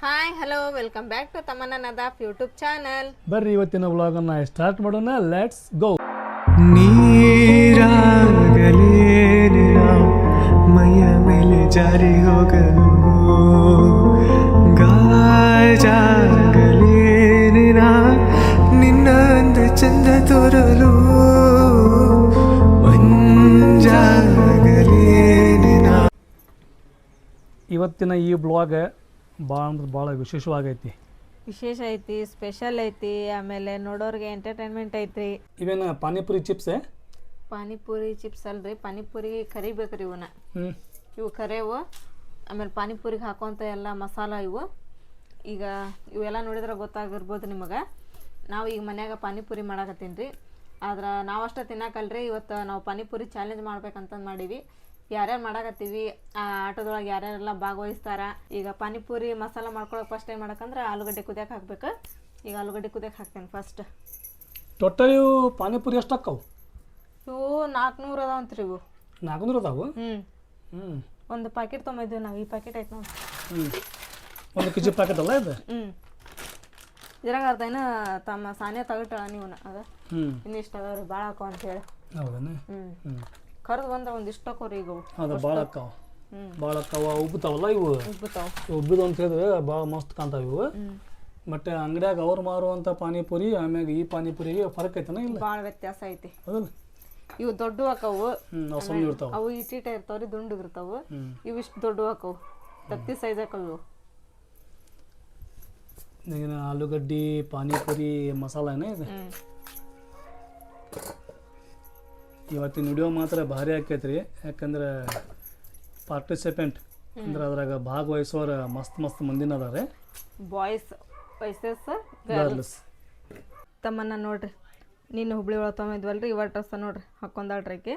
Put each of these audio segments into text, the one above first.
Hi hello welcome back to Tamanna Nadaf YouTube channel. ಬರ್ರಿ ಇವತ್ತಿನ ವ್ಲಾಗನ್ನು start ಮಾಡೋಣ. Let's go. ನೀರಾಗಲೇನಿನ ಮೈಯ ಮೇಲೆ ಜಾರಿ ಹೋಗಲು ಗಾಜಾಗಲೇನಿನ ನಿನ್ನ ಅಂದ ಚಂದ ತೋರಲು ಮಂಜಾಗಲೇನಿನ. ಇವತ್ತಿನ ಈ ಬ್ಲಾಗ್ ಭಾಳ ವಿಶೇಷವಾಗೈತಿ. ವಿಶೇಷ ಐತಿ, ಸ್ಪೆಷಲ್ ಐತಿ, ಆಮೇಲೆ ನೋಡೋರಿಗೆ ಎಂಟರ್ಟೈನ್ಮೆಂಟ್ ಐತಿ. ಇವೇನು ಪಾನಿಪುರಿ ಚಿಪ್ಸ್? ಪಾನಿಪುರಿ ಚಿಪ್ಸ್ ಅಲ್ರಿ, ಪಾನಿಪುರಿ ಕರಿಬೇಕ್ರಿ ಇವನ್ನ. ಇವು ಕರೆವು, ಆಮೇಲೆ ಪಾನಿಪುರಿಗೆ ಹಾಕೋಂಥ ಎಲ್ಲ ಮಸಾಲ ಇವು. ಈಗ ಇವೆಲ್ಲ ನೋಡಿದ್ರೆ ಗೊತ್ತಾಗಿರ್ಬೋದು ನಿಮಗೆ. ನಾವು ಈಗ ಮನ್ಯಾಗ ಪಾನಿಪುರಿ ಮಾಡಾಕತ್ತೀನಿ ರೀ. ಆದ್ರೆ ನಾವಷ್ಟೇ ತಿನ್ನಕಲ್ರಿ, ಇವತ್ತು ನಾವು ಪಾನಿಪುರಿ ಚಾಲೆಂಜ್ ಮಾಡ್ಬೇಕಂತಂದು ಮಾಡೀವಿ. ಯಾರ್ಯಾರು ಮಾಡಾಕತ್ತೀವಿ, ಆ ಆಟದೊಳಗೆ ಯಾರ್ಯಾರೆಲ್ಲ ಭಾಗವಹಿಸ್ತಾರ. ಈಗ ಪಾನಿಪುರಿ ಮಸಾಲ ಮಾಡ್ಕೊಳಕ್ಕೆ ಫಸ್ಟ್ ಏನು ಮಾಡಕ್ಕಂದ್ರೆ ಆಲೂಗಡ್ಡೆ ಕುದಿಯಕ್ಕೆ ಹಾಕ್ಬೇಕು. ಈಗ ಆಲೂಗಡ್ಡೆ ಕುದಿಯಕ್ಕೆ ಹಾಕ್ತೇನೆ ಫಸ್ಟ್. ಟೋಟಲ್ ಇವು ಪಾನಿಪುರಿ ಎಷ್ಟು ಅಕ್ಕವು? ಇವು 400 ಅದಾವಂತ್ರಿ ಇವು. 400 ಅದಾವು? ಒಂದು ಪ್ಯಾಕೆಟ್ ತೊಗೊಂಡಿದ್ದೀವಿ ನಾವು. ಈ ಪ್ಯಾಕೆಟ್ ಐತೆ ನೋಡಿ. 1 ಕೆಜಿ ಪ್ಯಾಕೆಟ್ ಅಲ್ಲ ಇದು? ಇದ್ರಾಗ ಅರ್ಧ ಏನೋ ತಮ್ಮ ಸಾನ್ಯ ತಗಟ್ಟಾಳ ನೀವನ್ನ. ಅದ ಇನ್ನಿಷ್ಟು ಅದಾವ್ರಿ, ಭಾಳ ಹಾಕೋ ಅಂತೇಳಿ. ಹೌದಾ? ಕರ್ದು ಬಂದ್ರೆ ಒಂದಿಷ್ಟು ಹಾಕೋರಿ. ಈಗ ಅದು ಭಾಳ ಅಕ್ಕಾವ, ಭಾಳ ಅಕ್ಕಾವ. ಉಬ್ಬುತ್ತಾವಲ್ಲ ಇವು, ಉಬ್ಬಿದು ಅಂತ ಹೇಳಿದ್ರೆ ಭಾಳ ಮಸ್ತ್ ಕಾಣ್ತಾವ ಇವು. ಬಟ್ ಅಂಗಡಿಯಾಗ ಅವ್ರು ಮಾರುವಂಥ ಪಾನಿಪುರಿ ಆಮ್ಯಾಗ ಈ ಪಾನಿಪುರಿಗೆ ಫರಕ್ ಐತನ? ಇಲ್ಲ, ಭಾಳ ವ್ಯತ್ಯಾಸ ಐತಿ. ಹೌದಲ್ಲ? ಇವು ದೊಡ್ಡ ಹಾಕವು, ಸಣ್ಣ ಇರ್ತಾವ. ಅವು ಇಟ್ಟಿಟ ಇರ್ತಾವ್ರಿ, ದುಂಡು ಇರ್ತಾವ. ಇವು ಇಷ್ಟು ದೊಡ್ಡ ಹಾಕವು, ತತ್ತಿ ಸೈಜ್ ಹಾಕವು ಇವು. ಈಗ ಆಲೂಗಡ್ಡಿ ಪಾನಿಪುರಿ ಮಸಾಲ ಏನ ಇದೆ. ಇವತ್ತಿನ ವಿಡಿಯೋ ಮಾತ್ರ ಭಾರಿ ಆಕೈತ್ರಿ. ಯಾಕಂದ್ರೆ ಪಾರ್ಟಿಸಿಪೆಂಟ್ ಅಂದ್ರೆ ಅದ್ರಾಗ ಭಾಗವಹಿಸೋರು ಮಸ್ತ್ ಮಂದಿನ ಅದಾರೆ. Boys versus girls. ತಮ್ಮನ್ನ ನೋಡ್ರಿ, ನೀನು ಹುಬ್ಳಿ ಒಳಗೆ ತೊಗೊಂಡಿದ್ವಲ್ರಿ, ಇವ ಡ್ರೆಸ್ ನೋಡ್ರಿ ಹಾಕೊಂಡಾಳ್ರಿ. ಆಕೆ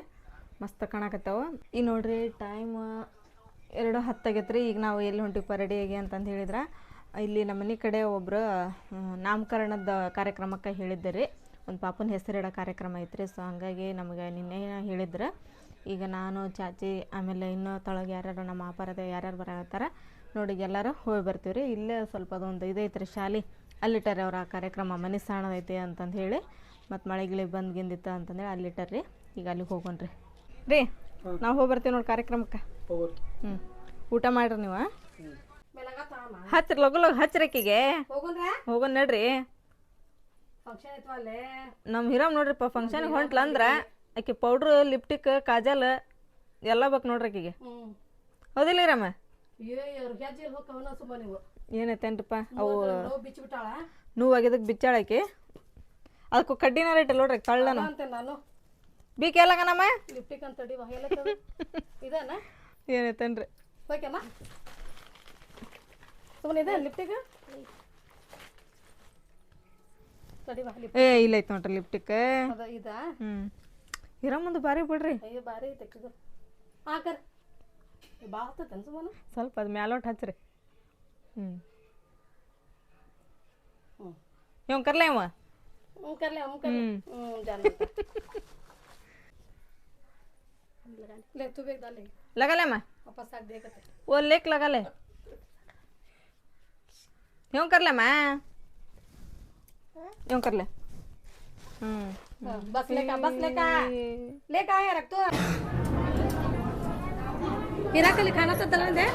ಮಸ್ತ್ ಕಾಣಕತ್ತಾವ. ಈಗ ನೋಡ್ರಿ ಟೈಮ್ 2:10 ಆಗೈತ್ರಿ. ಈಗ ನಾವು ಎಲ್ಲಿ ಹೊಂಟಿವಿ ರೆಡಿಯಾಗಿ ಅಂತಂದು ಹೇಳಿದ್ರೆ, ಇಲ್ಲಿ ನಮ್ಮ ಮನೆ ಕಡೆ ಒಬ್ಬರು ನಾಮಕರಣದ ಕಾರ್ಯಕ್ರಮಕ್ಕೆ ಹೇಳಿದ್ದೆ. ಒಂದು ಪಾಪನ ಹೆಸರಿಡೋ ಕಾರ್ಯಕ್ರಮ ಐತ್ರಿ. ಸೊ ಹಂಗಾಗಿ ನಮಗೆ ನಿನ್ನೆ ಹೇಳಿದ್ರೆ, ಈಗ ನಾನು ಚಾಚಿ ಆಮೇಲೆ ಇನ್ನೂ ತಳಗೆ ಯಾರ್ಯಾರು ನಮ್ಮ ಆಪಾರದ ಯಾರ್ಯಾರು ಬರತ್ತಾರ ನೋಡಿ, ಎಲ್ಲರೂ ಹೋಗಿ ಬರ್ತೀವಿ ರೀ. ಇಲ್ಲೇ ಸ್ವಲ್ಪ ಅದೊಂದು ಇದೈತ್ರಿ ಶಾಲೆ, ಅಲ್ಲಿಟ್ಟಾರೆ ಅವ್ರು ಆ ಕಾರ್ಯಕ್ರಮ. ಮನೆ ಸಾಣದೈತಿ ಅಂತಂದು ಹೇಳಿ, ಮತ್ತು ಮಳೆಗಿಳಿ ಬಂದ್ಗಿಂದಿತ್ತು ಅಂತಂದೇಳಿ ಅಲ್ಲಿಟ್ಟಾರ್ರಿ. ಈಗ ಅಲ್ಲಿಗೆ ಹೋಗೋಣ್ರಿ ರೀ. ನಾವು ಹೋಗಿ ಬರ್ತೀವಿ ನೋಡಿ ಕಾರ್ಯಕ್ರಮಕ್ಕೆ. ಊಟ ಮಾಡ್ರಿ ನೀವು. ಹಚ್ರಿ ಲಗು ಹಚ್ರಕ್ಕಿಗೆ ಹೋಗೋಣ ನಡ್ರಿ. ನಮ್ಮ ಹಿರಾಮ್ ನೋಡ್ರಿಪ್ಪ ಫಂಕ್ಷನ್ಗೆ ಹೊಂಟ್ಲ ಅಂದ್ರೆ ಆಕೆ ಪೌಡ್ರು, ಲಿಪ್ಟಿಕ್, ಕಾಜಲ್ ಎಲ್ಲ ಬೇಕು ನೋಡ್ರಿ ಆಕಿಗೆ. ಹೌದಿಲ್ಲ ಹಿರಾಮ? ಏನೈತೇನ್ರಿಪ್ಪ ಅವು ನೋವಾಗಿದ್ದಕ್ಕೆ ಬಿಚ್ಚಾಳಕಿ. ಅದಕ್ಕೂ ಕಡ್ಡಿನಾರ ಇಟ್ಟಲ್ಲ ನೋಡ್ರಿ ತಳ್ಳನು ಬೀಕ್ ಎಲ್ಲಗ ನಮ್ಮ ಲಿಪ್ಟಿಕ್ ಅಂತ ಏನೈತೇನ್ರಿ ಲಿಪ್ಟಿಕ್. ಏ ಇಲ್ಲ ಐತೆ ನೋಡ್ರಿ ಲಿಪ್ಟಿಕ್. ಹಿರಮ್ಮಂದು ಬಾರಿ ಬಿಡ್ರಿ. ಸ್ವಲ್ಪ ಅದು ಮ್ಯಾಲೋಟ್ ಹಚ್ರಿ. ಇವ್ ಕರ್ಲೆ ಅವ लगले मैं वो लेक लगा ले यूं कर ले मैं यूं कर ले बस लेका है रख तू हीरा के लिखाना तो दलन दे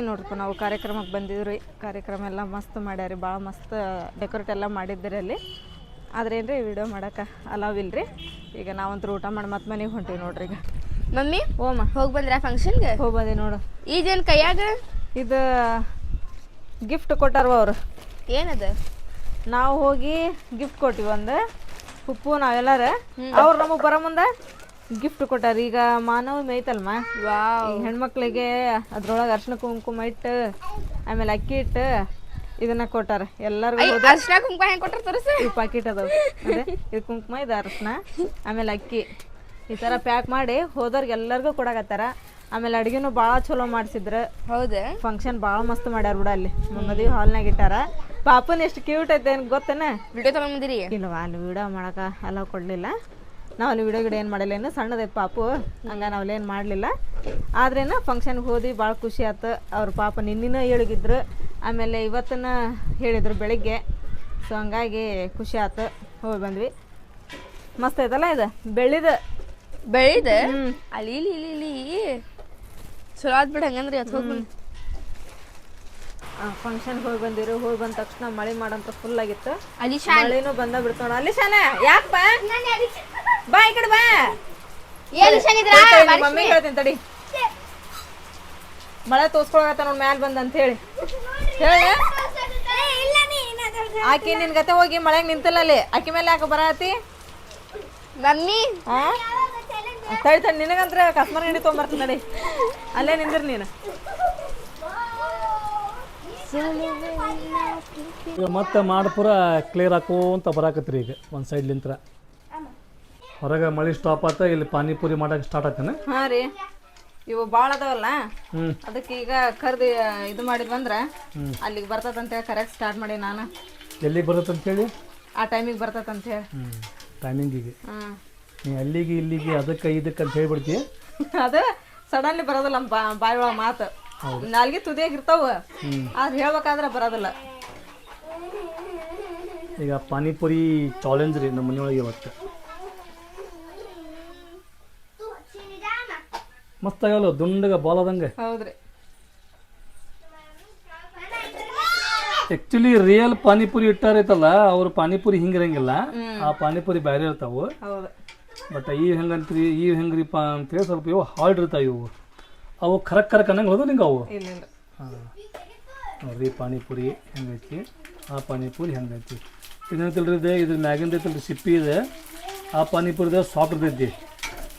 ನೋಡ್ರಿ. ನಾವು ಕಾರ್ಯಕ್ರಮಕ್ಕೆ ಬಂದಿದ್ರಿ. ಕಾರ್ಯಕ್ರಮ ಎಲ್ಲ ಮಸ್ತ್ ಮಾಡ್ಯಾರಿ, ಭಾಳ ಮಸ್ತ್ ಡೆಕೋರೇಟ್ ಎಲ್ಲ ಮಾಡಿದ್ರಿ ಅಲ್ಲಿ. ಆದ್ರೆ ಏನ್ರಿ ವಿಡಿಯೋ ಮಾಡೋಕೆ ಅಲಾವಿಲ್ರಿ. ಈಗ ನಾವಂತೂ ಊಟ ಮಾಡಿ ಮತ್ತೆ ಮನೆಗೆ ಹೊಂಟೀವಿ ನೋಡ್ರಿ. ಈಗ ಮಮ್ಮಿ ಓಮ ಹೋಗಿ ಬಂದ್ರ ಫಂಕ್ಷನ್ಗೆ? ಹೋಗಿ ಬಂದಿ ನೋಡು. ಈಗೇನು ಕೈಯಾಗ ಇದು ಗಿಫ್ಟ್ ಕೊಟ್ಟಾರವ ಅವರು. ಏನದ? ನಾವು ಹೋಗಿ ಗಿಫ್ಟ್ ಕೊಟ್ಟಿವಿ. ಒಂದು ಉಪ್ಪು ನಾವೆಲ್ಲಾರ ಅವ್ರು ನಮಗೆ ಬರೋ ಮುಂದೆ ಗಿಫ್ಟ್ ಕೊಟ್ಟಾರ. ಈಗ ಮಾನವ ಮೇಯ್ತಲ್ಮ, ಈಗ ಹೆಣ್ಮಕ್ಳಿಗೆ ಅದ್ರೊಳಗೆ ಅರ್ಶಿನ ಕುಂಕುಮ ಇಟ್ಟು ಆಮೇಲೆ ಅಕ್ಕಿ ಇಟ್ಟು ಇದನ್ನ ಕೊಟ್ಟಾರ ಎಲ್ಲರಿಗೂ. ಅರ್ಶಿನ ಕುಂಕುಮ ಹೆಂಗೆ ಕೊಟ್ಟಾರ ತೋರಿಸ? ಈ ಪ್ಯಾಕೆಟ್ ಅದಾವ. ಅದೇ ಇದು ಕುಂಕುಮ, ಇದು ಅರ್ಶಿನ, ಆಮೇಲೆ ಅಕ್ಕಿ ಈ ಥರ ಪ್ಯಾಕ್ ಮಾಡಿ ಹೋದವ್ರಿಗೆ ಎಲ್ಲರಿಗೂ ಕೊಡಕತ್ತಾರ. ಆಮೇಲೆ ಅಡುಗೆನೂ ಭಾಳ ಚಲೋ ಮಾಡಿಸಿದ್ರು. ಹೌದಾ? ಫಂಕ್ಷನ್ ಭಾಳ ಮಸ್ತ್ ಮಾಡ್ಯಾರ ಬಿಡ. ಅಲ್ಲಿ ಮದುವೆ ಹಾಲ್ನಾಗ ಇಟ್ಟಾರ. ಪಾಪನ್ ಎಷ್ಟು ಕ್ಯೂಟ್ ಐತೆ ಏನು ಗೊತ್ತೇನ? ವಿಡಿಯೋ ತಗೊಂಡ್ಬಂದಿರಿ? ಇಲ್ವಾ, ಅಲ್ಲಿ ವಿಡಿಯೋ ಮಾಡೋಕೆ ಅಲೋ ಕೊಡಲಿಲ್ಲ. ನಾವು ಅಲ್ಲಿ ವಿಡಿಯೋ ಏನು ಮಾಡಿಲ್ಲ. ಏನು ಸಣ್ಣದೈತೆ ಪಾಪು, ಹಂಗೆ ನಾವಲ್ಲೇನು ಮಾಡಲಿಲ್ಲ. ಆದ್ರೇನ ಫಂಕ್ಷನ್ಗೆ ಹೋದ್ವಿ ಭಾಳ ಖುಷಿ ಆಯ್ತು. ಅವ್ರ ಪಾಪ ನಿನ್ನಿನ ಹೇಳಿದ್ರು, ಆಮೇಲೆ ಇವತ್ತನ ಹೇಳಿದ್ರು ಬೆಳಿಗ್ಗೆ. ಸೊ ಹಂಗಾಗಿ ಖುಷಿ ಆಯ್ತು, ಹೋಗಿ ಬಂದ್ವಿ. ಮಸ್ತ್ ಐತಲ್ಲ ಇದು ಬೆಳ್ಳಿದು. ಅಲ್ಲಿ ಇಲ್ಲಿ ಚಲೋ ಆದ್ ಬಿಡ ಹಂಗಂದ್ರೆ ಇವತ್ತು ಹೋಗಿ ಫಂಕ್ಷನ್ಗೆ ಹೋಗಿ ಬಂದಿರು. ಹೋಗಿ ಬಂದ ತಕ್ಷಣ ಮಳೆ ಮಾಡಂತ ಫುಲ್ ಆಗಿತ್ತು. ಅಲ್ಲಿ ಮಳೆನೂ ಬಂದ ಬಿಡ್ತು ನೋಡ. ಅಲ್ಲಿ ಶಾನ ಯಾಕಪ್ಪ ಬಾ ಈ ಕಡೆ ಬಾ. ಮಮ್ಮಿ ಹೇಳ್ತೀನಿ ತಡಿ. ಮಳೆ ತೋರ್ಸ್ಕೊಳಗತ್ತ ನೋಡ್ ಮ್ಯಾಲ ಬಂದ ಅಂತ ಹೇಳಿ ಹೇಳ. ಆಕಿ ನಿನ್ ಗತೆ ಹೋಗಿ ಮಳೆಗೆ ನಿಂತಲ್ಲ ಅಲ್ಲಿ. ಆಕಿ ಮೇಲೆ ಯಾಕೆ ಬರತಿ ಮಮ್ಮಿ? ತಡಿ ತಡಿ, ನಿನಗಂತ್ರ ಕಸ್ಮರ್ ಗಂಡಿ ತೊಗೊಂಬರ್ತೀನಿ ನಡಿ. ಅಲ್ಲೇ ನಿಂದಿರ್ ನೀನು. ಈಗ ಮತ್ತೆ ಮಾಡ್ಪುರ ಕ್ಲಿಯರ್ ಹಾಕೋಂತ ಬರಾಕತ್ರಿ. ಈಗ ಒಂದು ಸೈಡ್ಲಿಂತ್ರ ಹೊರಗೆ ಮಳೆ ಸ್ಟಾಪ್ ಆತ. ಇಲ್ಲಿ ಪಾನಿಪುರಿ ಮಾಡಕ್ಕೆ ಸ್ಟಾರ್ಟ್ ಆತೇನೆ. ಹಾಂ ರೀ, ಇವು ಭಾಳ ಅದಾವಲ್ಲ, ಅದಕ್ಕೆ ಈಗ ಕರ್ದು ಇದು ಮಾಡಿದ್ವಂದ್ರೆ ಅಲ್ಲಿಗೆ ಬರ್ತದಂತೇಳಿ ಕರೆಕ್ಟ್ ಸ್ಟಾರ್ಟ್ ಮಾಡಿ ನಾನು. ಎಲ್ಲಿಗೆ ಬರುತ್ತೆ ಅಂತೇಳಿ ಆ ಟೈಮಿಗೆ ಬರ್ತದಂತೇಳಿ. ಟೈಮಿಂಗಿಗೆ ಹಾಂ, ನೀ ಅಲ್ಲಿಗೆ ಇಲ್ಲಿಗೆ ಅದಕ್ಕೆ ಇದಕ್ಕೆ ಅಂತ ಹೇಳ್ಬಿಡ್ತಿ. ಅದು ಸಡನ್ಲಿ ಬರೋದಿಲ್ಲ ಬಾಯಿ ಒಳಗೆ ಮಾತು. ನಾಲ್ಗೆ ತುದಿಯಾಗಿರ್ತಾವ, ಆದ್ರೆ ಹೇಳ್ಬೇಕಾದ್ರೆ ಬರೋದಿಲ್ಲ. ಈಗ ಪಾನಿಪುರಿ ಚಾಲೆಂಜ್ ರೀ ನಮ್ಮ ಮನೆಯೊಳಗೆ ಇವತ್ತು. ಮಸ್ತ್ ಆಗಲ್ಲ, ದುಂಡಗ ಬಾಲದಂಗೆ. ಹೌದ್ರಿ. ಆಕ್ಚುಲಿ ರಿಯಲ್ ಪಾನಿಪುರಿ ಇಟ್ಟಾರೈತಲ್ಲ, ಅವ್ರ ಪಾನಿಪುರಿ ಹಿಂಗಿರಂಗಿಲ್ಲ. ಆ ಪಾನಿಪುರಿ ಬೇರೆ ಇರ್ತಾವು. ಹೌದು. ಬಟ್ ಈ ಹೆಂಗಂತ್ರಿ ಈ ಹೆಂಗ್ರಿಪ್ಪ ಅಂತೇಳಿ ಸ್ವಲ್ಪ ಇವು ಹಾರ್ಡ್ ಇರ್ತಾವೆ. ಇವು ಅವು ಕರಕ್ ಅನ್ನಂಗೆ ಹೋದ ನಿಂಗೆ ಅವು. ಇಲ್ಲ ಹಾಂ ನೋಡ್ರಿ, ಪಾನಿಪುರಿ ಹೆಂಗೈತಿ, ಆ ಪಾನಿಪುರಿ ಹೆಂಗೈತಿ. ಇದಂತಲ್ರಿ ಇದೆ, ಇದ್ರ ಮ್ಯಾಗಿಂದ ಐತಲ್ರಿ ಸಿಪ್ಪಿ ಇದೆ. ಆ ಪಾನಿಪುರಿದ ಸಾಫ್ಟ್ ಇರ್ತೈತಿ,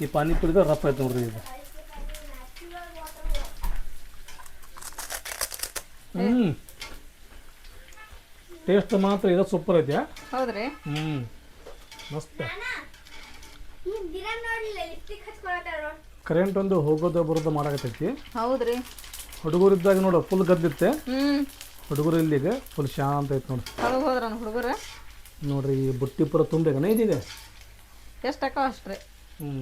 ಈ ಪಾನಿಪುರಿದ ರಫ್ ಐತೆ ನೋಡ್ರಿ ಇದು. ಟೇಸ್ಟ್ ಮಾತ್ರ ಇದು ಸೂಪರ್ ಐತಿ. ಹೌದ್ರಿ. ಮಸ್ತ್. ಕರೆಂಟ್ ಒಂದು ಹೋಗೋದು ಬರೋದು ಮಾಡಾಕತ್ತೈತಿ. ಹೌದ್ರಿ. ಹುಡುಗರಿದ್ದಾಗ ನೋಡು ಫುಲ್ ಗದ್ದಿತ್ತೆ. ಹುಡುಗರು ಇಲ್ಲಿಗೆ ಫುಲ್ ಶಾಂತ ಐತೆ ನೋಡಿ. ಹೊರಗೆ ಹೋದ್ರ ಹುಡುಗರು ನೋಡ್ರಿ, ಈ ಬುಟ್ಟಿ ಪುರ ತುಂಬೇಕನ ಇದೀಗ. ಎಷ್ಟು ಅಕ್ಕ ಅಷ್ಟ್ರಿ.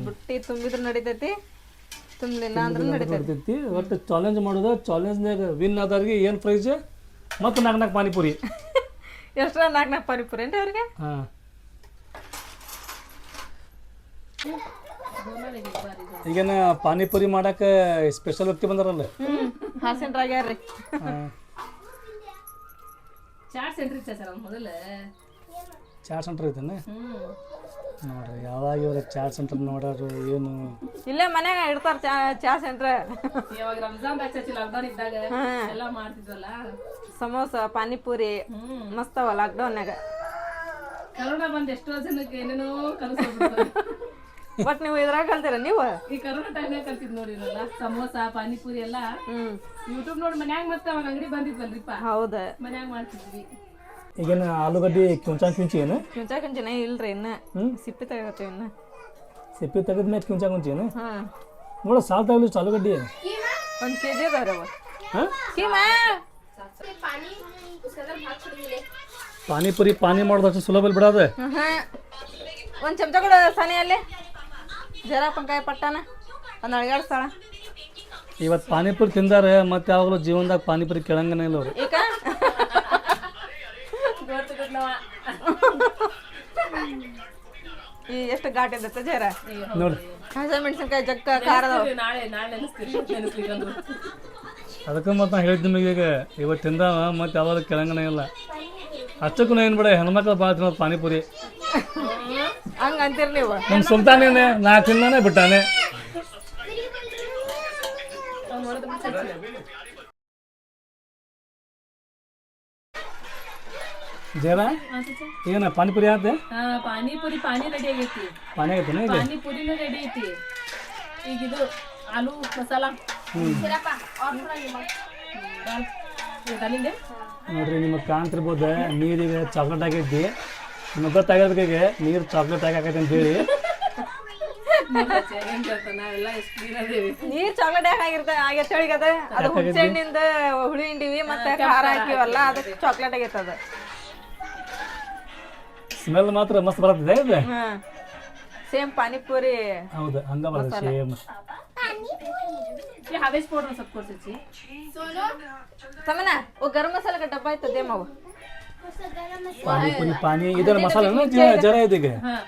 ಬುಟ್ಟಿ ತುಂಬಿದ್ರೆ ನಡಿತೈತಿ, ತುಂಬಲಿಲ್ಲ ಅಂದ್ರೆ ನಡಿತೈತಿ. ಒಟ್ಟು ಚಾಲೆಂಜ್ ಮಾಡೋದು. ಚಾಲೆಂಜ್ನಾಗ ವಿನ್ ಆದವ್ರಿಗೆ ಏನು ಪ್ರೈಸ್? ಮತ್ತು 4 ಪಾನಿಪುರಿ. ಎಷ್ಟರ 4 ಪಾನಿಪುರಿ ಏನ್ರಿ ಅವ್ರಿಗೆ? ಹಾಂ, ಈಗೇನ ಪಾನಿಪುರಿ ಮಾಡಕ್ಕೆ ಸ್ಪೆಷಲ್ ವ್ಯಕ್ತಿ ಬಂದಾರಲ್ಲ. ಹಾಸನ್ರಾಗ್ಯಾರ್ರಿ. ಚಾಟ್ ಸೆಂಟರ್ ಐತೇನೆ ನೋಡ್ರಿ. ಯಾವಾಗ ಇವ್ರ ಚಾಟ್ ಸೆಂಟರ್ ನೋಡೋರು ಏನು ಇಲ್ಲೇ ಮನ್ಯಾಗ ಇಡ್ತಾರ ಚಾ ಸೆಂಟ್ರ್. ಇವಾಗ ರಂಜಾನ್ ಲಾಕ್ಡೌನ್ ಇದ್ದಾಗ ಎಲ್ಲ ಮಾಡ್ತಿದ್ವಲ್ಲ, ಸಮೋಸ ಪಾನಿಪುರಿ ಮಸ್ತ್ ಅವ ಲಾಕ್ಡೌನ್ಯಾಗ. ಕರೋನಾ ಬಂದ್ ಎಷ್ಟೋ ಜನಕ್ಕೆ ಏನೇನೋ ಕಲಿಸ್ಬಿಡ್ತಾರೆ. ಬಟ್ ನೀವು ಇದ್ರಾಗ ಕಲ್ತೀರ ನೀವು? ಈ ಕರೋನಾ ಟೈಮ್ನಾಗ ಕಲ್ತಿದ್ ನೋಡಿ ಇರಲ್ಲ, ಸಮೋಸ ಪಾನಿಪುರಿ ಎಲ್ಲ ಯೂಟ್ಯೂಬ್ ನೋಡಿ ಮನ್ಯಾಗ. ಮತ್ತೆ ಅವಾಗ ಅಂಗಡಿ ಬಂದಿದ್ವಲ್ರಿಪ್ಪ, ಹೌದ ಮನ್ಯಾಗ ಮಾಡ್ತಿದ್ವಿ. ಈಗೇನು ಆಲೂಗಡ್ಡಿ ಕುಂಚಿ ಏನು ಕುಂಚಿನ ಇಲ್ರಿ ಇನ್ನ ಸಿಪ್ಪಿ ತೆಗತ್ತೀವಿ. ಇನ್ನ ಸಿಪ್ಪಿ ತೆಗೆದ ಮೇಲೆ ಕುಂಚಿ ಏನು? ಹಾಂ ನೋಡ ಸಾಲ್ ತಗೊಳ್ಳಿ ಆಲೂಗಡ್ಡಿ 1 kg ಅದಾವ್ರಿ ಅವ. ಹಾಂ, ಕೀಮಾ ಪಾನಿಪುರಿ ಪಾನಿ ಮಾಡೋದಷ್ಟು ಸುಲಭ ಬಿಡೋದು. ಒಂದು ಚಮಚ ಕೂಡ ಸನಿ ಅಲ್ಲಿ ಜರ ಪಂಕಾಯ ಪಟ್ಟಾನ ಒಂದು ಅಳಗಾಡ್ಸ್ತಾಳ. ಇವತ್ತು ಪಾನಿಪುರಿ ತಿಂದಾರೆ ಮತ್ತೆ ಯಾವಾಗಲೂ ಜೀವನದಾಗ ಪಾನಿಪುರಿ ಕೇಳಂಗನೇ ಇಲ್ಲ ಅವ್ರು. ಈಗ ಈ ಎಷ್ಟು ಘಾಟ್ ಇದ್ದತ್ತ ಜರ ನೋಡಿ. ಹಸಿಮೆಣಸಿನ್ಕಾಯಿ ಜಕ್ಕ ಖಾರ ನಾಳೆ ನೆನೆಸ್ಲಿಕ್ಕೆ ಅದಕ್ಕೆ ಮತ್ತೆ ನಾನು ಹೇಳಿದ್ದು ನಿಮಗೆ, ಈಗ ಇವತ್ತು ತಿಂದಾವ ಮತ್ತೆ ಯಾವಾಗಲೂ ಕೇಳಂಗನೇ ಇಲ್ಲ. ಅಷ್ಟಕ್ಕೂ ಏನು ಬಿಡ, ಹೆಣ್ಮಕ್ಳು ಭಾಳ ತಿನ್ನೋದು ಪಾನಿಪುರಿ. ಹಂಗ ಅಂತೀರಿ ನೀವು? ನಮ್ಮ ಸುಲ್ತಾನೇನೆ ನಾ ತಿಂದಾನೆ ಬಿಟ್ಟಾನೆ. ಜರ ಏನ ಪಾನಿಪುರಿ ಆತ? ಪಾನಿಪುರಿ ಪಾನಿ ರೆಡಿ ಆಗೈತಿ. ಪಾನಿ ಆಗೈತೆ ಈಗ? ಪಾನಿಪುರಿನೂ ರೆಡಿ ಐತಿ. ಈಗ ಇದು ಆಲೂ ಮಸಾಲ ನೋಡ್ರಿ, ನಿಮಗೆ ಕಾಣ್ತಿರ್ಬೋದು ನೀರಿಗೆ ಚಾಕ್ಲೇಟ್ ಆಗೈತಿ. ನಿಮಗೆ ಗೊತ್ತಾಗೋದಕ್ಕೆ ನೀರು ಚಾಕ್ಲೇಟ್ ಆಗೈತೆ ಅಂತ ಹೇಳಿ. ನೀರ್ ಚಾಕ್ಲೇಟ್ ಯಾಕೆ ಆಗೈತೆ ಹೇಳಿಗದ? ಅದು ಹುಣಸೆ ಹಣ್ಣಿಂದ ಹುಳಿ ಹಿಂಡಿವಿ ಮತ್ತೆ ಖಾರ ಹಾಕಿವಲ್ಲ, ಅದಕ್ಕೆ ಚಾಕ್ಲೇಟ್ ಆಗೈತೆ. ಅದು ಸ್ಮೆಲ್ ಮಾತ್ರ ಮಸ್ತ್ ಬರ್ತದೆ ಇದು. ಸೇಮ್ ಪಾನಿಪುರಿ. ಹೌದು, ಹಂಗ ಬರ್ತದೆ ಸೇಮ್. ये हवेस पाउडर सब कोर्स अच्छी ತಮ್ಮನ ಓ ಗರಂ ಮಸಾಲ का डब्बा ಇತ್ತು ದೇ ಮಾವು ಪಾನಿಪುರಿ ಪಾನಿ ಇದರ ಮಸಾಲ ಜರ ಇದೆ ಈಗ हां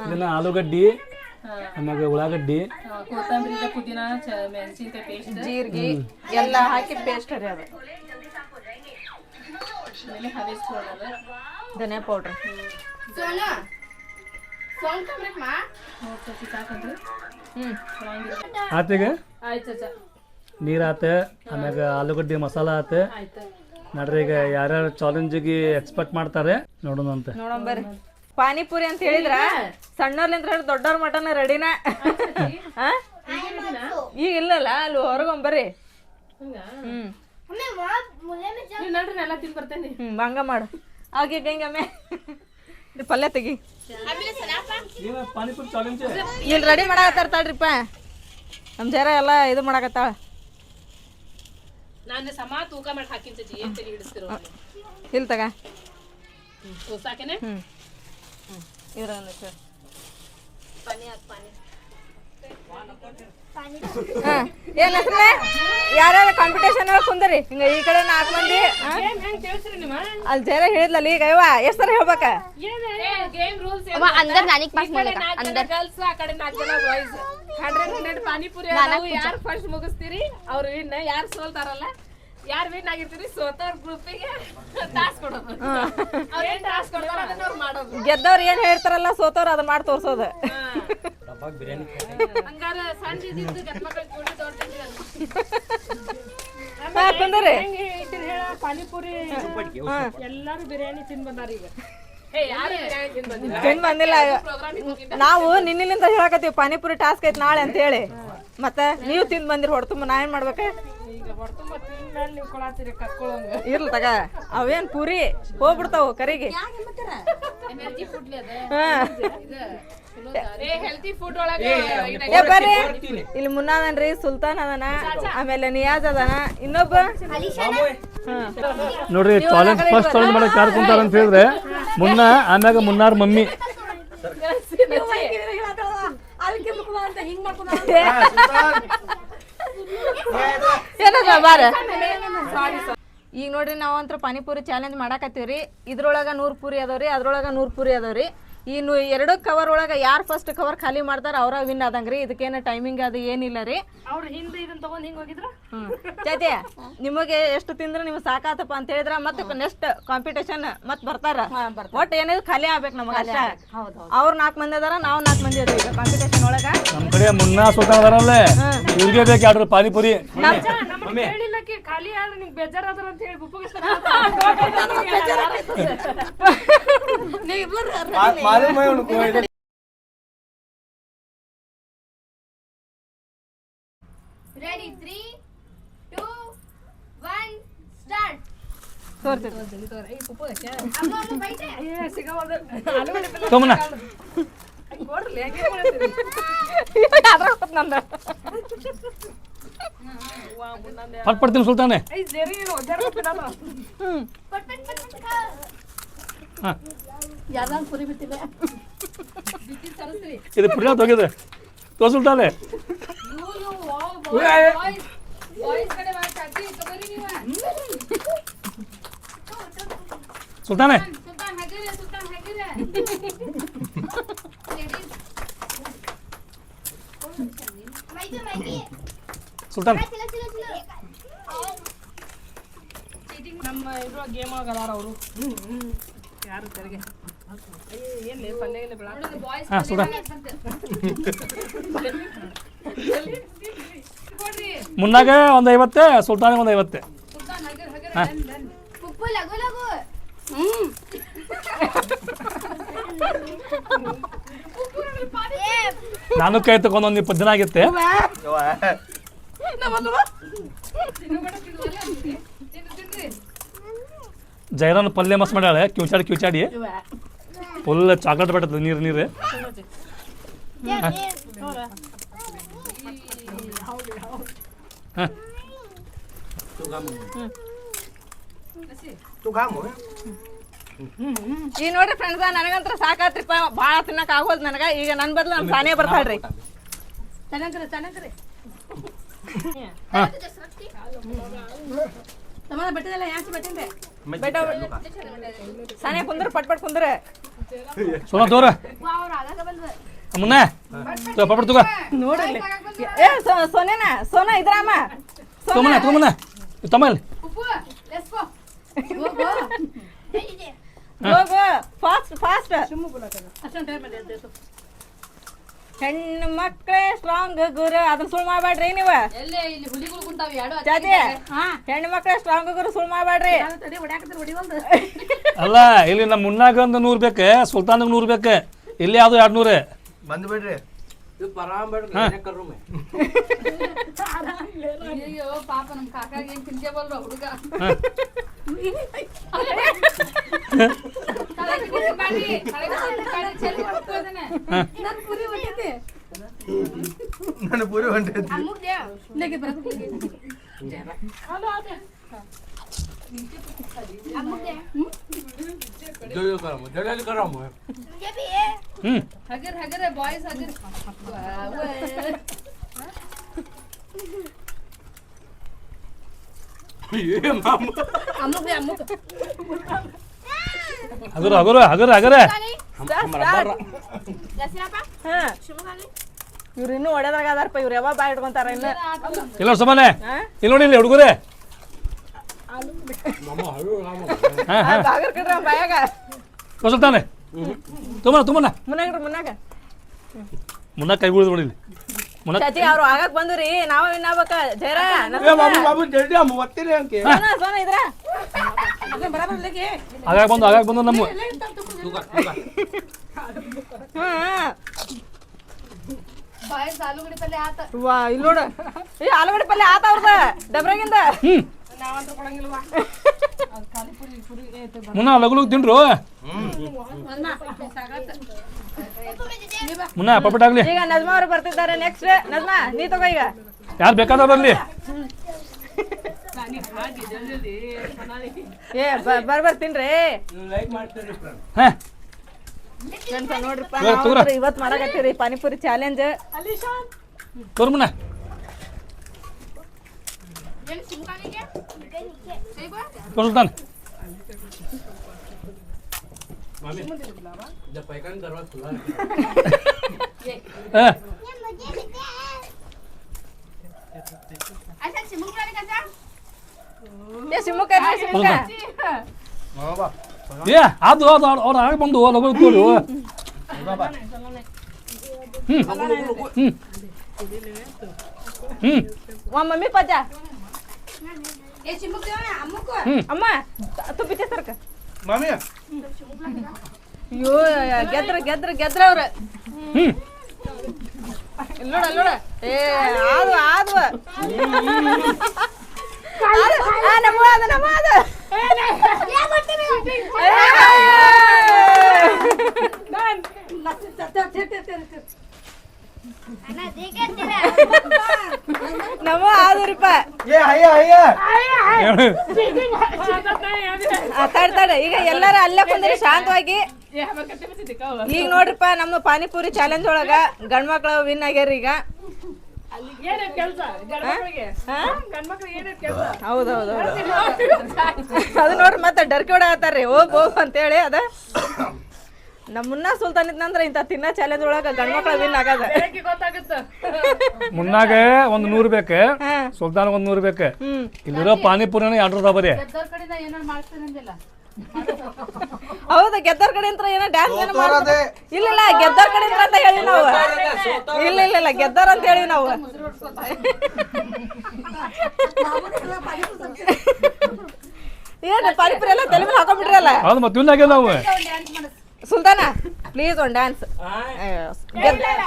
ಇದನ್ನ ಆಲೂಗಡ್ಡಿ ಆಮ್ಯಾಗ ಉಳ್ಳಾಗಡ್ಡಿ ಕೊತ್ತಂಬರಿ ಪುದೀನ ಮೆಣಸಿನಕಾಯಿ ಪೇಸ್ಟ್ ಜೀರಿಗೆ ಎಲ್ಲ ಹಾಕಿ ಪೇಸ್ಟ್ ರೀ ಅದು ಆಮೇಲೆ ಹವೇಸ್ ಪೌಡರ್ ಧನಿಯಾ ಪೌಡ್ರ್ ಸೋನ್ ಕಮ್ರಕ್ ಮಾ ನೋಡ್ತೀವಿ ಸಾಕಂದ್ರೆ ಆತೀಗ ಆಯ್ತು ಚಚಾ ನೀರು ಆತ ಆಮ್ಯಾಗ ಆಲೂಗಡ್ಡಿ ಮಸಾಲ ಆತ ಆಯ್ತು ನೋಡ್ರಿ ಈಗ ಯಾರ್ಯಾರು ಚಾಲೆಂಜಿಗೆ ಎಕ್ಸ್ಪೆಕ್ಟ್ ಮಾಡ್ತಾರೆ ನೋಡೋಣ ಅಂತ ನೋಡೋಣ ಬರ್ರಿ ಪಾನಿಪುರಿ ಅಂತ ಹೇಳಿದ್ರ ಸಣ್ಣವ್ರಲಿಂದ ಹಿಡಿದು ದೊಡ್ಡವ್ರ ಮಟನ ರೆಡಿನ ಈಗ ಇಲ್ಲಲ್ಲ ಅಲ್ಲಿ ಹೊರಗೊಂಬರ್ರಿ ಹ್ಮ್ ನೀವು ನಡ್ರಿ ಎಲ್ಲ ತಿನ್ ಬರ್ತೇನೆ ಹಂಗ ಮಾಡು ಆಗಿ ಗಂಗಮ್ಮೆ ಪಲ್ಯ ತೆಗಿ ಪಾನಿಪುರಿ ಚಾಲೆಂಜ್ ಇಲ್ಲಿ ರೆಡಿ ಮಾಡಾಕತ್ತಾರ ತಡ್ರಿಪ್ಪ ನಮ್ಮ ಜರ ಎಲ್ಲ ಇದು ಮಾಡಾಕತ್ತಾಳ ನಾನು ಸಮ ತೂಕ ಮಾಡಿ ಹಾಕಿನ ಚಚಿ ಏನ್ ತಲೆ ಹಿಡಿಸ್ತಿರೋ ಇಲ್ಲಿ ತಗ ಸಾಕೇನೆ ಇದ್ರ ಏನ್ ಹೆಸ್ರೇ ಯಾರ್ಯಾರ ಕಾಂಪಿಟೇಷನ್ ಕುಂದರಿ ಹಿಂಗ ಈ ಕಡೆ 4 ಮಂದಿ ಹೆಂಗ್ ಕೇಳ್ಸ್ರಿ ನಿಮ್ಮ ಅಲ್ಲಿ ಜರ ಹೇಳಿದ್ಲಲ್ಲ ಈಗ ಯವ್ವ ಎಷ್ಟರ ಹೇಳ್ಬೇಕ ಗೇಮ್ ರೂಲ್ಸ್ अंदर जाने के पास बोलेगा अंदर ಗರ್ಲ್ಸ್ ಆ ಕಡೆ 4 ಜನ ಬಾಯ್ಸ್ 100 ಪಾನಿಪುರಿ ಅದಾವು ಯಾರು ಫಸ್ಟ್ ಮುಗಿಸ್ತೀರಿ ಅವ್ರು ವಿನ್ ಯಾರು ಸೋಲ್ತಾರಲ್ಲ ಯಾರು ವಿನ್ ಆಗಿರ್ತೀರಿ ಸೋತವ್ರ ಗ್ರೂಪಿಗೆ ಟಾಸ್ಕ್ ಕೊಡೋದು ಅವ್ರು ಏನ್ ಟಾಸ್ಕ್ ಕೊಡ್ತಾರ ಅದನ್ನ ಅವ್ರು ಮಾಡೋದು ಗೆದ್ದವ್ರು ಏನ್ ಹೇಳ್ತಾರಲ್ಲ ಸೋತವ್ರು ಅದನ್ನ ಮಾಡಿ ತೋರ್ಸೋದು ಹಂಗಾರ ಸಣ್ಣ ಇದ್ದಿದ್ದು ಗಟ್ಮಕ್ಳು ಕೂಡಿ ದೊಡ್ಡ ಕುಂದ್ರಿ ಹೇಳ ಪಾನಿಪುರಿ ಎಲ್ಲಾರು ಬಿರಿಯಾನಿ ತಿನ್ ಬಂದಾರ ಈಗ ಏ ಯಾರು ಬಿರಿಯಾನಿ ತಿನ್ ಬಂದಿಲ್ಲ ತಿಂದ್ ಬಂದಿಲ್ಲ ನಾವು ನಿನ್ನಿಲಿಂದ ಹೇಳಕತ್ತೀವಿ ಪಾನಿಪುರಿ ಟಾಸ್ಕ್ ಐತ್ ನಾಳೆ ಅಂತ ಹೇಳಿ ಮತ್ತೆ ನೀವು ತಿಂದ್ ಬಂದಿರಿ ಹೊಡ್ತುಂಬ ನಾ ಏನ್ ಮಾಡ್ಬೇಕ ಈಗ ಹೊರತು ಮತ್ತೆ ಮೇಲೆ ನೀವು ಕೊಳಾತೀರಿ ಕಕ್ಕೊಳ್ಳೋಂಗ ಇರ್ಲಿ ತಗ ಅವೇನ್ ಪುರಿ ಹೋಗ್ಬಿಡ್ತಾವು ಕರಿಗೆ ಎನರ್ಜಿ ಫುಡ್ಲಿ ಅದ ಹಾ ಹೆಲ್ತಿ ಫುಡ್ ಒಳಗೆ ಏ ಬರ್ರಿ ಇಲ್ಲಿ ಮುನ್ನಾ ಅದನ್ರಿ ಸುಲ್ತಾನ್ ಅದನ ಆಮೇಲೆ ನಿಯಾಜ್ ಅದನ ಇನ್ನೊಬ್ಬ ನೋಡ್ರಿ ಚಾಲೆಂಜ್ ಫಸ್ಟ್ ಚಾಲೆಂಜ್ ಮಾಡಕ್ ಯಾರು ಕುಂತಾರ ಅಂತ ಹೇಳಿದ್ರೆ ಮುನ್ನ ಆಮ್ಯಾಗ ಮುನ್ನಾರ್ ಮಮ್ಮಿ ಏನದ ಬಾರ ಈಗ ನೋಡ್ರಿ ನಾವಂತ್ರ ಪಾನಿಪುರಿ ಚಾಲೆಂಜ್ ಮಾಡಾಕತ್ತೀವ್ರಿ ಇದ್ರೊಳಗ 100 ಪೂರಿ ಅದಾವ್ರಿ ಅದ್ರೊಳಗ 100 ಪೂರಿ ಅದಾವ್ರಿ ಈ 2 ಕವರ್ ಒಳಗ ಯಾರು ಫಸ್ಟ್ ಕವರ್ ಖಾಲಿ ಮಾಡ್ತಾರ ಅವ್ರ ವಿನ್ ಆದಂಗ್ರಿ ಇದಕ್ಕೇನ ಟೈಮಿಂಗ್ ಅದು ಏನಿಲ್ಲ ರೀ ಅವ್ರು ಹಿಂದೆ ಇದನ್ನ ತಗೊಂಡ್ ಹಿಂಗ್ ಹೋಗಿದ್ರ ಚೈತೆ ನಿಮಗೆ ಎಷ್ಟು ತಿಂದ್ರೆ ನಿಮ್ಗೆ ಸಾಕಾತಪ್ಪ ಅಂತ ಹೇಳಿದ್ರ ಮತ್ತೆ ನೆಕ್ಸ್ಟ್ ಕಾಂಪಿಟೇಷನ್ ಮತ್ ಬರ್ತಾರ ಒಟ್ಟು ಏನಿದ್ರು ಖಾಲಿ ಆಗ್ಬೇಕು ನಮಗ ಅಷ್ಟ ಅವ್ರು 4 ಮಂದಿ ಅದಾರ ನಾವು 4 ಮಂದಿ ಅದಾರ ಈಗ ಕಾಂಪಿಟೇಷನ್ ಒಳಗ ನಮ್ ಕಡೆ ಮುನ್ನಾ ಸುಲ್ತಾನ್ ಅದಾರಲ್ಲೇ ಇವ್ರಿಗೆ ಬೇಕು ಯಾರು ಪಾನಿಪುರಿ ಹೇಳಿಲ್ಲಕ್ಕೆ ಖಾಲಿ ಆದ್ರೆ ನಿಂಗೆ ಬೇಜಾರಾದ್ರ ಅಂತ ಹೇಳಿ ಗುಪ್ಪಗೆ रेडी 3 2 1 स्टार्ट अम्मा अम्मा बैठे ಸುಮ್ಮನ ಪಟ್ ಪಡ್ತೀನಿ ಸುಲ್ತಾನೆ पट पट पट पट खा ಯಾರ್ದಾನ್ ಪುರಿ ಬಿಟ್ಟಿಲ್ಲ ಇದು ಪುರಿ ಹೋಗಿದೆ ತೋ ಸುಲ್ತಾನೆ ಸುಲ್ತಾನೆ ಸುಲ್ತಾನ್ ನಮ್ಮ ಇದ್ರ ಗೇಮ್ ಒಳಗೆ ಅದಾರ ಅವರು ಯಾರು ತೆರಿಗೆ ಏನ್ಲೇ ಪಲ್ಯ ಇಲ್ಲ ಬೆಳ ಹಾಂ ಸುಲ್ತಾನ್ ಮುನ್ನಾಗ ಒಂದು 50 ಸುಲ್ತಾನಿಗೆ ಒಂದು 50 पुप्पू लगो लगो ನಾನು ಕೈ ತಗೊಂಡು ಒಂದು 20 ದಿನ ಆಗಿತ್ತೆ ಜೈರಾನ್ ಪಲ್ಯ ಮಸ್ತ್ ಮಾಡ್ಯಾಳೆ ಕಿವುಚಾಡಿ ಫುಲ್ ಚಾಕ್ಲೇಟ್ ಬಿಟ್ಟದ ನೀರು ಈಗ ನೋಡ್ರಿ ಫ್ರೆಂಡ್ಸ್ ನನಗಂತ್ರ ಸಾಕಾತ್ರಿಪ್ಪ ಭಾಳ ತಿನ್ನಕ್ ಆಗೋದ್ ನನಗ ಈಗ ನನ್ ಬದ್ಲು ನಮ್ ಸಾನೇ ಬರ್ತಾಳ್ರಿ ಹಾಂ ಸಾನೆ ಕುಂದ್ರ ಪಟ್ ಕುಂದ್ರ ಸೋನಾ ತೋರ ಮುನ್ನ ಪಪ್ಪಡ್ ತಗೋ ನೋಡ್ರಿ ಏ ಸೋನೇನ ಸೋನಾ ಇದ್ರಾಮ ತೊಮನ ತೊಮನ ತಮ್ಮಲ್ಲಿ ಹೋಗು ಫಾಸ್ಟ್ ಹೆಣ್ಣು ಮಕ್ಕಳೇ ಸ್ಟ್ರಾಂಗ್ ಗುರು ಅದನ್ನ ಸುಳ್ಳು ಮಾಡ್ಬೇಡ್ರಿ ನೀವು ಚಾಚಿ ಹೆಣ್ಣು ಮಕ್ಕಳೇ ಸ್ಟ್ರಾಂಗ್ ಗುರು ಸುಳ್ಳು ಮಾಡ್ಬೇಡ್ರಿ ಅಲ್ಲ ಇಲ್ಲಿ ನಮ್ಮ ಮುನ್ನಾಗ ಒಂದು 100 ಬೇಕು ಸುಲ್ತಾನ್ಗೆ 100 ಬೇಕು ಇಲ್ಲಿ ಯಾವುದು 200 ಬಂದ್ಬಿಡ್ರಿ ಅಯ್ಯೋ ಪಾಪ ನಮ್ ಕಾಕಾಗ ಏನ್ ತಿನ್ಕೇಬಲ್ರ ಹುಡುಗ ನನ್ನ ಪೂರಿ ಹೊಂಟೈತಿ ಹಗರ್ ಹಗರ ಬಾಯ್ಸ್ ಹಗರ್ ಹಗರು ಹಗರು ಹಗರು ಹಗರ ಇವ್ರು ಇನ್ನೂ ಒಡೆದಾಗ ಅದಾರಪ್ಪ ಇವ್ರು ಯಾವಾಗ ಬಾಯ್ ಇಟ್ಕೊಂತಾರ ಇನ್ನು ಇಲ್ಲ ಸಮಾನೆ ಇಲ್ಲಿ ನೋಡಿ ಇಲ್ಲಿ ಹುಡುಗರೇ ಬಾಗರ್ ಕಡ್ರ ಬಾಯಾಗ ಸುಲ್ತಾನೆ ತುಮನ ತುಮನ ಮುನ್ನಾಗ ಮುನ್ನ ಕೈ ಬೀಳ್ದು ನೋಡಿ ಇಲ್ಲಿ ಮುನ್ನ ಚಾಚಿ ಅವ್ರು ಆಗಕ್ ಬಂದ್ರಿ ನಾವ ಇನ್ನಾಬೇಕ ಜೈರ ಬಾಬು ಜಲ್ದಿ ಒತ್ತಿರಿ ಅಂಕೆ ಸೋನ ಇದ್ರ ಆಗಾಗ ಬಂದು ನಮ್ಮ ಬಾಯ್ಸ್ ಆಲೂಗಡ್ಡೆ ಪಲ್ಯ ಆತ ವಾ ಇಲ್ಲಿ ನೋಡು ಏ ಆಲೂಗಡ್ಡೆ ಪಲ್ಯ ಆತ ಅವ್ರದ ಡಬ್ರಾಗಿಂದ ಮುನ್ನ ಲಗು ಲಗು ತಿನ್ರು ಮುನ್ನ ಪಪ್ಪಟಾಗ್ಲಿ ಈಗ ನಜ್ಮಾ ಅವ್ರು ಬರ್ತಿದ್ದಾರೆ ನೆಕ್ಸ್ಟ್ ನಜ್ಮಾ ನೀ ತಗೋ ಈಗ ಯಾರು ಬೇಕಾದ ಬರ್ಲಿ ಏ ಬರ್ತೀನ್ರಿ ಹಾ ನೋಡ್ರಿಪ್ಪ ತಗೋರ. ನಾವು ಇವತ್ತು ಮಾಡಕತ್ತೀರಿ ಪಾನಿಪುರಿ ಚಾಲೆಂಜ್ ತೋರ್ ಮುನ್ನ ತೋರ್ ಸುಲ್ತಾನ್ ಹಾ ಏ ಶಿವಮೊಗ್ಗ ಏ ಅದು ಅದು ಅವ್ರು ಆಗ ಬಂದು ಲಗು ತೋರಿ ಮಮ್ಮಿ ಪಜ್ಜ ಅಮ್ಮ ತುಪ್ಪಿತ್ತೆ ಸರ್ಕ ಮಾಮಿ ಅಯ್ಯೋ ಗೆದ್ರ ಅವ್ರ ನೋಡ ಏ ಆದ್ವ ನಮ್ಮ ನಮ್ಮ ಆದ್ರಿಪ್ಪ ಏ ಹಯ್ಯ ಹಯ್ಯ ತಡ ಈಗ ಎಲ್ಲಾರು ಅಲ್ಲೇ ಕುಂದ್ರಿ ಶಾಂತವಾಗಿ ಈಗ ನೋಡ್ರಿಪ್ಪ ನಮ್ಮ ಪಾನಿಪುರಿ ಚಾಲೆಂಜ್ ಒಳಗ ಗಂಡ್ಮಕ್ಳು ವಿನ್ ಆಗ್ಯಾರ ಈಗ ಹೌದೌದು ಅದು ನೋಡ್ರಿ ಮತ್ತೆ ಡರ್ಕಿ ಹೊಡಾತಾರ್ರಿ ಹೋಗ್ ಅಂತೇಳಿ ಅದ ನಮ್ಮನ್ನ ಸುಲ್ತಾನ್ ಇದ್ನಂದ್ರ ಇಂತ ತಿನ್ನ ಚಾಲೆಂಜ್ ಒಳಗ ಗಂಡ್ಮಕ್ಳ ವಿನ್ ಆಗದ ಮುನ್ನಾಗ ಒಂದು 100 ಬೇಕು ಸುಲ್ತಾನ್ ಒಂದು 100 ಬೇಕು ಇಲ್ಲಿರೋ ಪಾನಿಪುರಿನ 200 ಬರೀ ಹೌದು ಗೆದ್ದರ್ ಕಡೆ ಅಂತ ಏನೋ ಡ್ಯಾನ್ಸ್ ಇಲ್ಲ ಗೆದ್ದರ್ ಕಡೆ ಅಂತ ಹೇಳಿ ನಾವು ಇಲ್ಲ ಗೆದ್ದರ್ ಅಂತ ಹೇಳಿ ನಾವು ಏನು ಪಾನಿಪುರಿ ಎಲ್ಲ ತಲೆ ಮೇಲೆ ಹಾಕೊಂಡ್ಬಿಟ್ರಲ್ಲ ಹೌದು ಮತ್ತೆ ವಿನ್ನಾಗ ನಾವು ಸುಲ್ತಾನ ಪ್ಲೀಸ್ ಒಂದು ಡ್ಯಾನ್ಸ್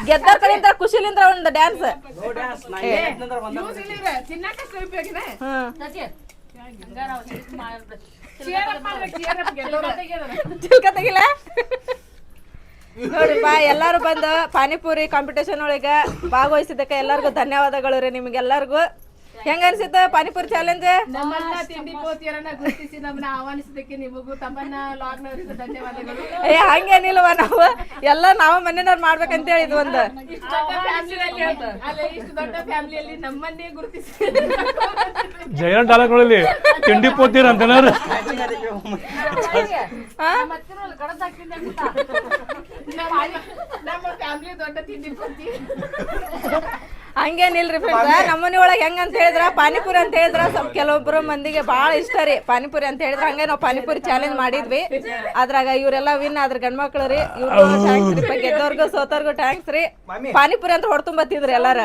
ಗೆದ್ದರ್ ಕಡೆ ಖುಷಿಲಿಂದ ಒಂದು ಡ್ಯಾನ್ಸ್ ಚಿಲ್ಕ ತೆಗಿಲ್ಲ ನೋಡ್ರಿಪ್ಪ ಎಲ್ಲಾರು ಬಂದು ಪಾನಿಪುರಿ ಕಾಂಪಿಟೇಷನ್ ಒಳಗ ಭಾಗವಹಿಸಿದ್ದಕ್ಕೆ ಎಲ್ಲರಿಗೂ ಧನ್ಯವಾದಗಳು ರೀ ನಿಮ್ಗೆಲ್ಲರಿಗೂ ಹೆಂಗ ಅನ್ಸಿತ್ತ ಪಾನಿಪುರಿ ಚಾಲೆಂಜ್? ನಮ್ಮನ್ನ ತಿಂಡಿ ಪೋತಿಯರನ್ನ ಗುರುತಿಸಿ ನಮ್ಮನ್ನ ಆಹ್ವಾನಿಸಿದ್ದಕ್ಕೆ ನಿಮಗೂ ತಮ್ಮನ್ನ ಲಾಗ್ನವರಿಗೂ ಧನ್ಯವಾದಗಳು. ಹಂಗೇನಿಲ್ವ, ನಾವು ಎಲ್ಲ ನಾವು ಮನೆಯವ್ರು ಮಾಡ್ಬೇಕಂತ ಹೇಳಿದ್ವಿ ಒಂದು. ಇಷ್ಟು ದೊಡ್ಡ ಫ್ಯಾಮಿಲಿಯಲ್ಲಿ ಅಲ್ಲ, ಇಷ್ಟು ದೊಡ್ಡ ಫ್ಯಾಮಿಲಿಯಲ್ಲಿ ನಮ್ಮನ್ನೇ ಗುರುತಿಸಿ ಜಯನ್ ಡಾಲಗಳಲ್ಲಿ ತಿಂಡಿ ಪೋತೀರ ಅಂತನಾರ ನಮ್ಮ ಫ್ಯಾಮಿಲಿ ದೊಡ್ಡ ತಿಂಡಿ ಪೋತಿ. ಹಂಗೇನಿಲ್ರಿ ಫ್ರೆಂಡ್ಸ್, ನಮ್ಮನೆ ಒಳಗೆ ಹೆಂಗಂತ ಹೇಳಿದ್ರ ಪಾನಿಪುರಿ ಅಂತ ಹೇಳಿದ್ರ ಸ್ವಲ್ಪ ಕೆಲವೊಬ್ರು ಮಂದಿಗೆ ಭಾಳ ಇಷ್ಟ ರೀ ಪಾನಿಪುರಿ ಅಂತ ಹೇಳಿದ್ರ. ಹಂಗೆ ನಾವು ಪಾನಿಪುರಿ ಚಾಲೆಂಜ್ ಮಾಡಿದ್ವಿ. ಅದ್ರಾಗ ಇವರೆಲ್ಲ ವಿನ್ ಆದ್ರ ಗಂಡ್ಮಕ್ಳು ರೀ. ಇವ್ರು ಥ್ಯಾಂಕ್ಸ್ ರೀ, ಗೆದ್ದವ್ರಿಗೂ ಸೋತವ್ರಿಗೂ ಥ್ಯಾಂಕ್ಸ್ ರೀ. ಪಾನಿಪುರಿ ಅಂತ ಹೊಡ್ತುಂಬತ್ತಿದ್ರಿ ಎಲ್ಲಾರ.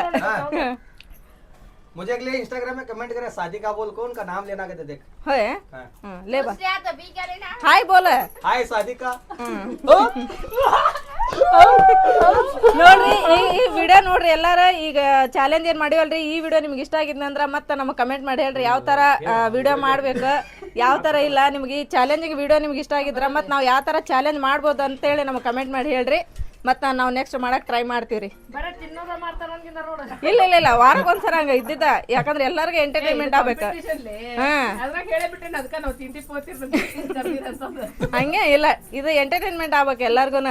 मुझे अगले इंस्टाग्राम में कमेंट करे शादी का बोल कौन का नाम लेना कहते देख होय ले बा हाय बोल हाय शादी का ನೋಡ್ರಿ ಈ ವಿಡಿಯೋ ನೋಡ್ರಿ ಎಲ್ಲಾರ. ಈಗ ಚಾಲೆಂಜ್ ಏನ್ ಮಾಡಿವಲ್ರಿ, ಈ ವಿಡಿಯೋ ನಿಮ್ಗೆ ಇಷ್ಟ ಆಗಿದ್ನಂದ್ರ ಮತ್ತೆ ನಮಗೆ ಕಮೆಂಟ್ ಮಾಡಿ ಹೇಳ್ರಿ ಯಾವ ತರ ವಿಡಿಯೋ ಮಾಡ್ಬೇಕು, ಯಾವ ತರ ಇಲ್ಲ. ನಿಮ್ಗೆ ಈ ಚಾಲೆಂಜಿಂಗ್ ವಿಡಿಯೋ ನಿಮ್ಗೆ ಇಷ್ಟ ಆಗಿದ್ರ ಮತ್ತೆ ನಾವು ಯಾವ ತರ ಚಾಲೆಂಜ್ ಮಾಡ್ಬೋದು ಅಂತೇಳಿ ನಮಗೆ ಕಮೆಂಟ್ ಮಾಡಿ ಹೇಳ್ರಿ. ಮತ್ತೆ ನಾವು ನೆಕ್ಸ್ಟ್ ಮಾಡಕ್ ಟ್ರೈ ಮಾಡ್ತೀವ್ರಿ. ಇಲ್ಲ ಇಲ್ಲ ಇಲ್ಲ, ವಾರಕ್ಕೆ ಒಂದ್ಸಲ ಹಂಗ ಇದ್ದಿದ್ದ, ಯಾಕಂದ್ರೆ ಎಲ್ಲರಿಗೂ ಎಂಟರ್ಟೈನ್ಮೆಂಟ್ ಆಗ್ಬೇಕು. ಹಂಗೆ ಇಲ್ಲ, ಇದು ಎಂಟರ್ಟೈನ್ಮೆಂಟ್ ಆಗ್ಬೇಕು, ಎಲ್ಲಾರ್ಗು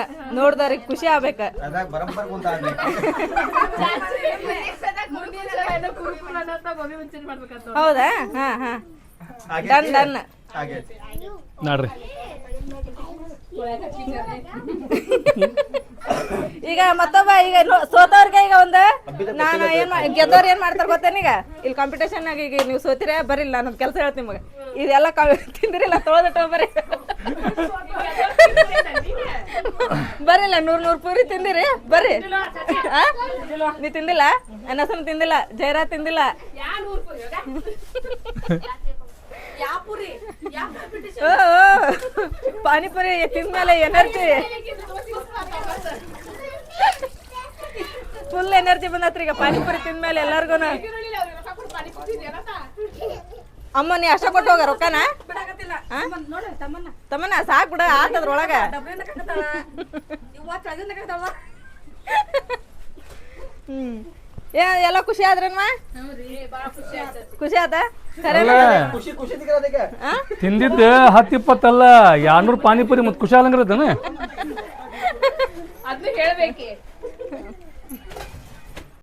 ನೋಡ್ದವ್ರಿಗೆ ಖುಷಿ ಆಗ್ಬೇಕು. ಹೌದಾ? ಹಾ ಹಾ, ಡನ್ ಡನ್. ನೋಡ್ರಿ ಈಗ ಮತ್ತೊಬ್ಬ ಈಗ ಸೋತವ್ರಿಗೆ ಈಗ ಒಂದು ನಾನು ಗೆದ್ದವ್ರು ಏನ್ ಮಾಡ್ತಾರ ಗೊತ್ತೇನ, ಈಗ ಇಲ್ಲಿ ಕಾಂಪಿಟೇಷನ್ ಆಗಿ ಈಗ ನೀವು ಸೋತಿರ ಬರಿಲ್ಲ, ನಾನು ಕೆಲಸ ಹೇಳ್ತೀನಿ ನಿಮಗೆ. ಇದೆಲ್ಲ ತಿಂದಿರಿಲ್ಲ ತೊಳೆದಿಟ್ಟು ಬರಿಲ್ಲ 100 ಪೂರಿ ತಿಂದಿರಿ ಬರ್ರಿ. ನೀ ತಿಂದಿಲ್ಲ? ಅನ್ನಸನ ತಿಂದಿಲ್ಲ, ಜೈರಾ ತಿಂದಿಲ್ಲ. ಪಾನಿಪುರಿ ತಿಂದ್ಮೇಲೆ ಎನರ್ಜಿ ಫುಲ್ ಎನರ್ಜಿ ಬಂದತ್ರಿ ಈಗ ಪಾನಿಪುರಿ ತಿಂದ್ಮೇಲೆ ಎಲ್ಲಾರ್ಗು. ಅಮ್ಮ ನೀ ಅಷ್ಟ ಕೊಟ್ಟು ಹೋಗ ರೊಕ್ಕನ ತಮ್ಮನ ಸಾಕ್ ಬಿಡ ಆತದ್ರೊಳಗ. ಎಲ್ಲ ಖುಷಿ ಆದ್ರನ್ವಾ? ಖುಷಿ ಆತ? ತಿಂದಿದ್ದು 10-20 ಅಲ್ಲ, 200 ಪಾನಿಪುರಿ ಮತ್ತೆ ಖುಷಿ ಆಗಂಗಿರತ್ತನ. ಅದನ್ನ ಹೇಳ್ಬೇಕೆ